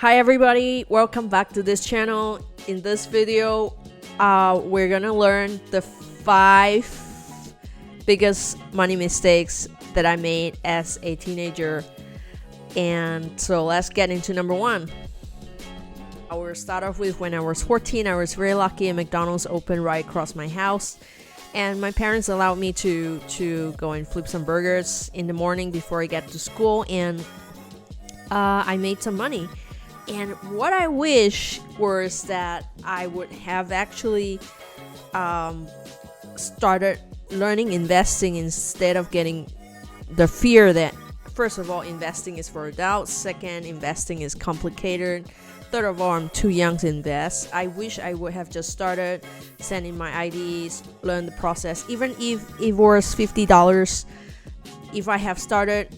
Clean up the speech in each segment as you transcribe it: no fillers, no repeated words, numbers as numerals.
Hi everybody, welcome back to this channel. In this video, we're gonna learn the 5 biggest money mistakes that I made as a teenager. And so let's get into number 1. I will start off with when I was 14. I was very lucky, a McDonald's opened right across my house. And my parents allowed me to go and flip some burgers in the morning before I get to school. And I made some money. And what I wish was that I would have actually started learning investing instead of getting the fear that, first of all, investing is for adults. Second, investing is complicated. Third of all, I'm too young to invest. I wish I would have just started sending my IDs, learn the process. Even if it was $50, if I have started,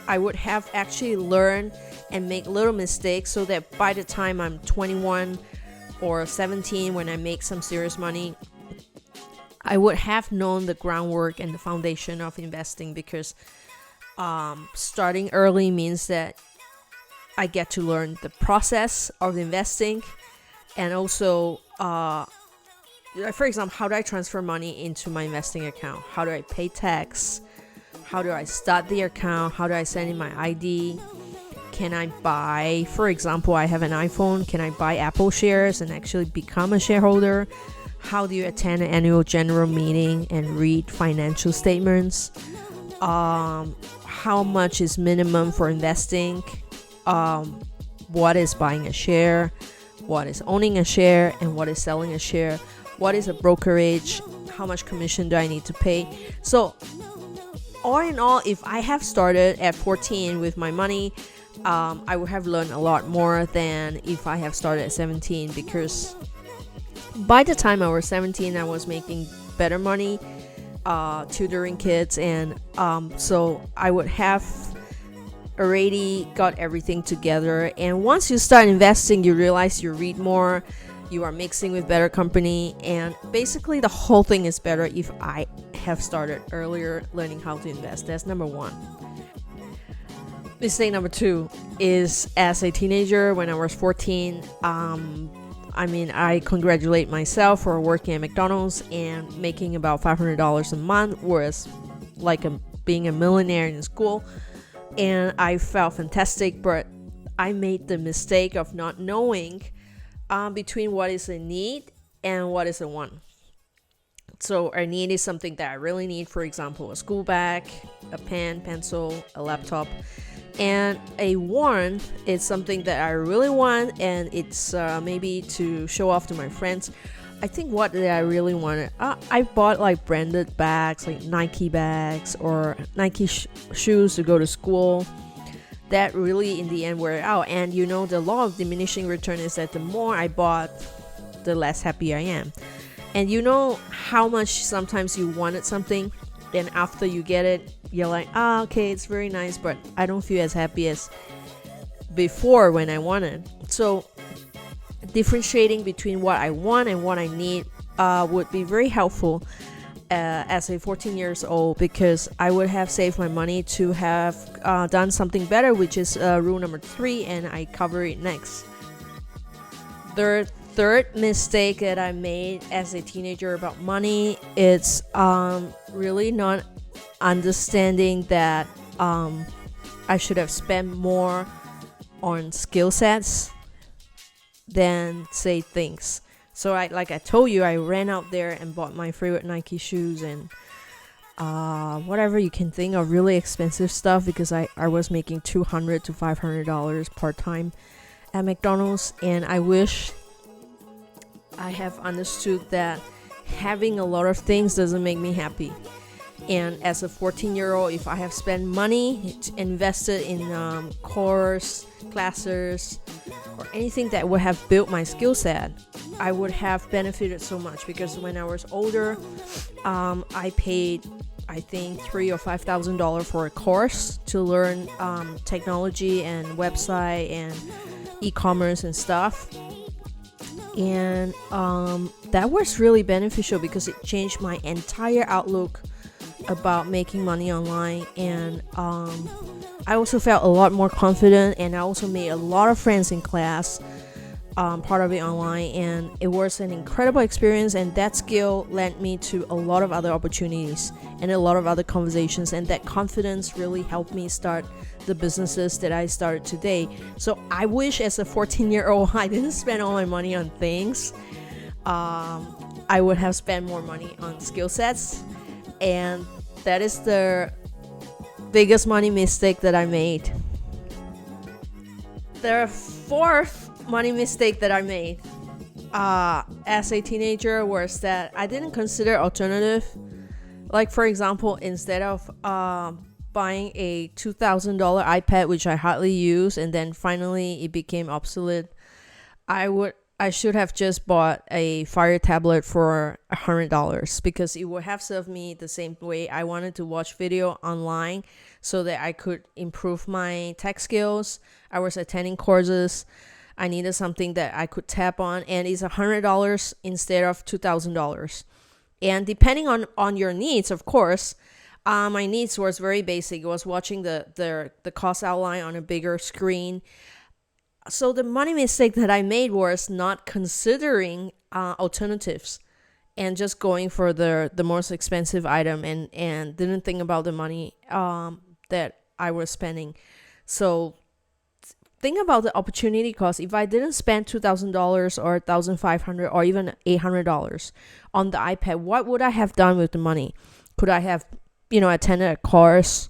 I would have actually learned and make little mistakes so that by the time I'm 21 or 17, when I make some serious money, I would have known the groundwork and the foundation of investing, because starting early means that I get to learn the process of investing. And also, for example, how do I transfer money into my investing account? How do I pay tax? How do I start the account? How do I send in my ID? Can I buy, for example, I have an iPhone, can I buy Apple shares and actually become a shareholder? How do you attend an annual general meeting and read financial statements? How much is minimum for investing? What is buying a share? What is owning a share? And what is selling a share? What is a brokerage? How much commission do I need to pay? So all in all, if I have started at 14 with my money, I would have learned a lot more than if I have started at 17, because by the time I was 17, I was making better money, tutoring kids, and so I would have already got everything together. And once you start investing, you realize you read more, you are mixing with better company, and basically the whole thing is better if I have started earlier learning how to invest. That's number 1. Mistake number 2 is, as a teenager when I was 14, I congratulate myself for working at McDonald's and making about $500 a month, whereas like being a millionaire in school. And I felt fantastic, but I made the mistake of not knowing between what is a need and what is a want. So a need is something that I really need, for example, a school bag, a pen, pencil, a laptop. And a want is something that I really want, and it's maybe to show off to my friends. I think what did I really wanted, I bought like branded bags, like Nike bags or Nike shoes to go to school. That really in the end wear out. And you know, the law of diminishing return is that the more I bought, the less happy I am. And you know how much sometimes you wanted something, then after you get it, you're like, okay, it's very nice, but I don't feel as happy as before when I wanted. So differentiating between what I want and what I need would be very helpful as a 14 years old, because I would have saved my money to have done something better, which is rule number 3, and I cover it next. The third mistake that I made as a teenager about money is really not understanding that I should have spent more on skill sets than say things. So like I told you, I ran out there and bought my favorite Nike shoes and whatever you can think of really expensive stuff, because I was making $200 to $500 part-time at McDonald's. And I wish I have understood that having a lot of things doesn't make me happy. And as a 14-year-old, if I have spent money, invested in course, classes, or anything that would have built my skill set, I would have benefited so much. Because when I was older, I paid, I think, $3,000 or $5,000 for a course to learn technology and website and e-commerce and stuff. And that was really beneficial because it changed my entire outlook about making money online, and I also felt a lot more confident, and I also made a lot of friends in class, part of it online, and it was an incredible experience, and that skill led me to a lot of other opportunities and a lot of other conversations, and that confidence really helped me start the businesses that I started today. So I wish as a 14-year-old I didn't spend all my money on things. I would have spent more money on skill sets, and that is the biggest money mistake that I made. The fourth money mistake that I made as a teenager was that I didn't consider alternative. Like, for example, instead of buying a $2,000 iPad, which I hardly use, and then finally it became obsolete, I should have just bought a Fire tablet for $100, because it would have served me the same way. I wanted to watch video online so that I could improve my tech skills. I was attending courses. I needed something that I could tap on, and it's $100 instead of $2,000. And depending on your needs, of course, my needs was very basic. It was watching the cost outline on a bigger screen. So the money mistake that I made was not considering alternatives and just going for the most expensive item, and didn't think about the money that I was spending. So think about the opportunity cost. If I didn't spend $2,000 or $1,500 or even $800 on the iPad, what would I have done with the money? Could I have, attended a course?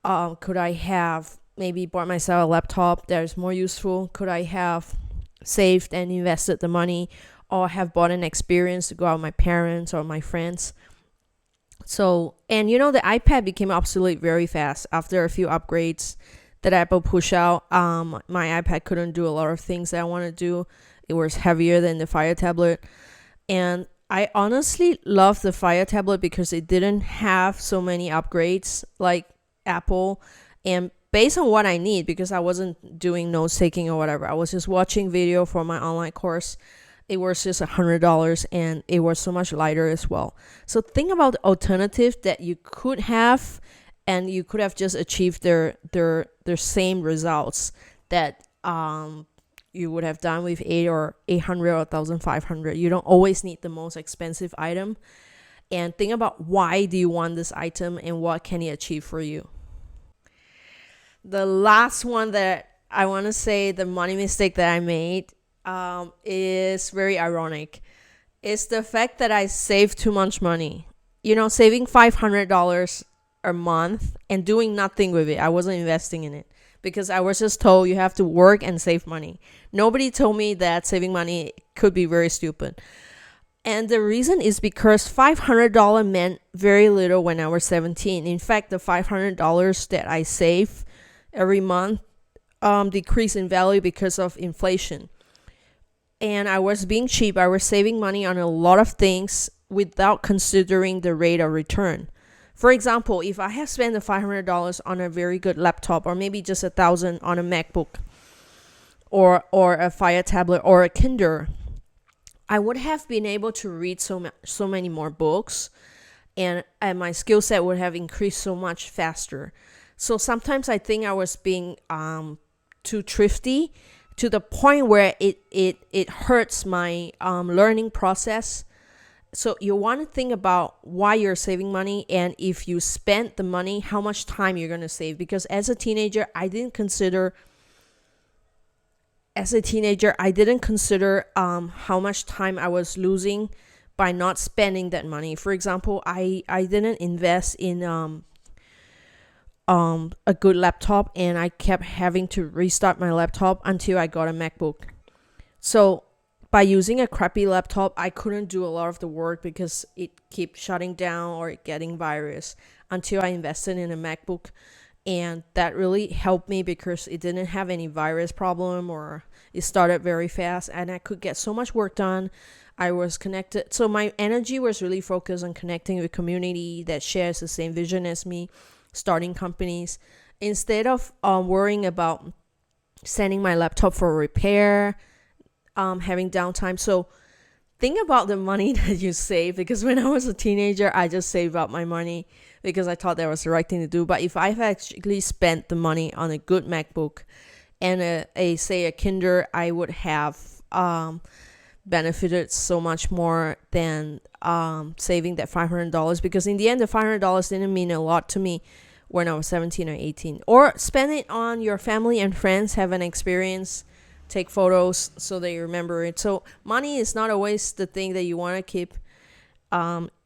Could I have maybe bought myself a laptop that is more useful? Could I have saved and invested the money, or have bought an experience to go out with my parents or my friends? So, and the iPad became obsolete very fast after a few upgrades that Apple pushed out. My iPad couldn't do a lot of things that I want to do. It was heavier than the Fire tablet, and I honestly love the Fire tablet because it didn't have so many upgrades like Apple, and based on what I need, because I wasn't doing notes taking or whatever, I was just watching video for my online course. It was just $100, and it was so much lighter as well. So think about the alternative that you could have, and you could have just achieved their same results that you would have done with $800 or $1,500. You don't always need the most expensive item. And think about, why do you want this item, and what can it achieve for you? The last one that I want to say, the money mistake that I made, is very ironic. It's the fact that I saved too much money. Saving $500 a month and doing nothing with it. I wasn't investing in it because I was just told you have to work and save money. Nobody told me that saving money could be very stupid. And the reason is because $500 meant very little when I was 17. In fact, the $500 that I save every month decreased in value because of inflation. And I was being cheap. I was saving money on a lot of things without considering the rate of return. For example, if I have spent the $500 on a very good laptop, or maybe just $1,000 on a MacBook, or a Fire tablet or a Kindle, I would have been able to read so many more books, and my skill set would have increased so much faster. So sometimes I think I was being too thrifty, to the point where it hurts my learning process. So you want to think about why you're saving money, and if you spend the money, how much time you're going to save. Because as a teenager, I didn't consider how much time I was losing by not spending that money. For example, I didn't invest in a good laptop, and I kept having to restart my laptop until I got a MacBook. So by using a crappy laptop, I couldn't do a lot of the work because it kept shutting down or getting virus, until I invested in a MacBook. And that really helped me because it didn't have any virus problem, or it started very fast, and I could get so much work done. I was connected. So my energy was really focused on connecting with community that shares the same vision as me, starting companies, instead of worrying about sending my laptop for repair, having downtime. So think about the money that you save, because when I was a teenager, I just saved up my money because I thought that was the right thing to do. But if I've actually spent the money on a good MacBook and say a Kindle, I would have benefited so much more than saving that $500, because in the end the $500 didn't mean a lot to me when I was 17 or 18. Or spend it on your family and friends, have an experience, take photos so that you remember it. So money is not always the thing that you want to keep,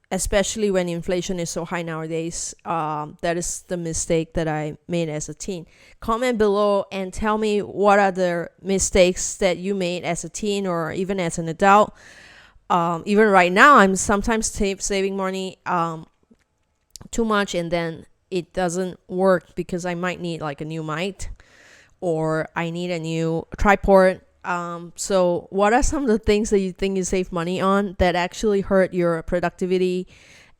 especially when inflation is so high nowadays. That is the mistake that I made as a teen. Comment below and tell me what are the mistakes that you made as a teen or even as an adult. Even right now, I'm sometimes saving money too much, and then it doesn't work because I might need like a new mic, or I need a new tripod. So what are some of the things that you think you save money on that actually hurt your productivity,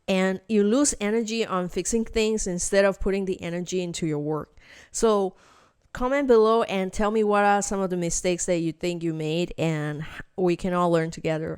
and you lose energy on fixing things instead of putting the energy into your work? So comment below and tell me what are some of the mistakes that you think you made, and we can all learn together.